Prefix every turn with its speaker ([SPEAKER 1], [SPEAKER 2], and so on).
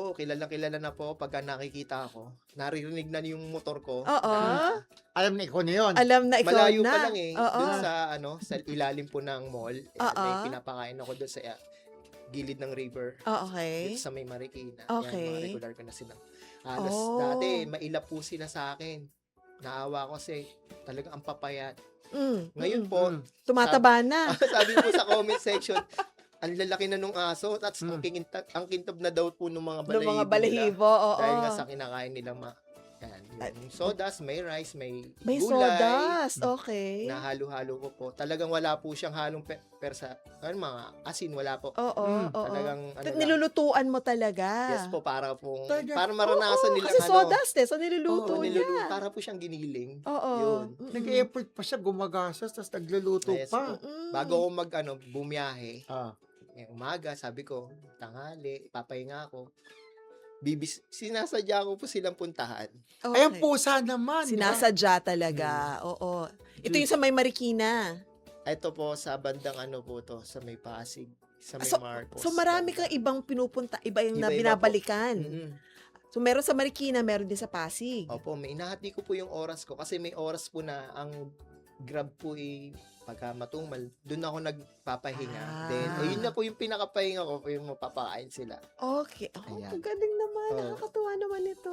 [SPEAKER 1] po, kilala na po pagka nakikita ako. Naririnig na yung motor ko.
[SPEAKER 2] Oo.
[SPEAKER 3] Alam na ikaw na yun.
[SPEAKER 2] Alam na ikaw
[SPEAKER 1] Malayo
[SPEAKER 2] na.
[SPEAKER 1] pa lang eh.
[SPEAKER 2] Oo.
[SPEAKER 1] Doon sa ilalim po ng mall.
[SPEAKER 2] Oo.
[SPEAKER 1] May pinapakain ako doon sa gilid ng river.
[SPEAKER 2] Okay.
[SPEAKER 1] Dito sa may Marikina.
[SPEAKER 2] Okay.
[SPEAKER 1] Yan, mga regular ko na sila. Halos
[SPEAKER 2] Oh.
[SPEAKER 1] dati, mailap po sila sa akin. Naawa ko kasi talagang ang papayat. Ngayon po,
[SPEAKER 2] Tumataba na.
[SPEAKER 1] sabi po sa comment section, ang lalaki na nung aso, tapos ang kintab na daw po ng mga
[SPEAKER 2] Ng
[SPEAKER 1] balahibo.
[SPEAKER 2] mga
[SPEAKER 1] nila.
[SPEAKER 2] balahibo, oo.
[SPEAKER 1] Dahil nga sa kinakain nilang yan, yung sodas, may rice, may
[SPEAKER 2] May
[SPEAKER 1] gulay.
[SPEAKER 2] sodas. Okay.
[SPEAKER 1] Na halo-halo ko po. Talagang wala po siyang halong persa. Mga asin, wala po.
[SPEAKER 2] Oo, oo.
[SPEAKER 1] Talagang ano lang.
[SPEAKER 2] Nilulutuan mo talaga.
[SPEAKER 1] Yes po, para pong,
[SPEAKER 3] Talaga?
[SPEAKER 1] para maranasan nilang
[SPEAKER 2] Kasi sodas, so niluluto niya.
[SPEAKER 1] para po siyang giniling.
[SPEAKER 2] Oo.
[SPEAKER 1] Yun.
[SPEAKER 3] Nag-effort pa siya, gumagastos, tapos nagluluto
[SPEAKER 1] Yes
[SPEAKER 3] pa.
[SPEAKER 1] po. Bago ako bumiyahe,
[SPEAKER 3] Ah.
[SPEAKER 1] umaga, sabi ko, tanghali, papahinga ako. Sinasadya ko po silang puntahan.
[SPEAKER 2] Okay.
[SPEAKER 3] Ay, ang pusa naman.
[SPEAKER 2] Sinasadya talaga. Oo. Ito yung sa may Marikina.
[SPEAKER 1] Ito po sa bandang po to, sa may Pasig, sa may Marcos.
[SPEAKER 2] So marami kang ibang pinupunta, iba yung na
[SPEAKER 1] Iba-iba po.
[SPEAKER 2] binabalikan.
[SPEAKER 1] Mm-mm.
[SPEAKER 2] So meron sa Marikina, meron din sa Pasig.
[SPEAKER 1] Opo, may inahati ko po yung oras ko kasi may oras po na ang Grab po pagka matumal, doon ako nagpapahinga. Then, ayun na po yung pinakapahinga ko, yung mapapakain sila.
[SPEAKER 2] Okay. Oh,
[SPEAKER 1] Ayan.
[SPEAKER 2] ang galing naman.
[SPEAKER 1] Oo.
[SPEAKER 2] Nakakatuwa naman ito.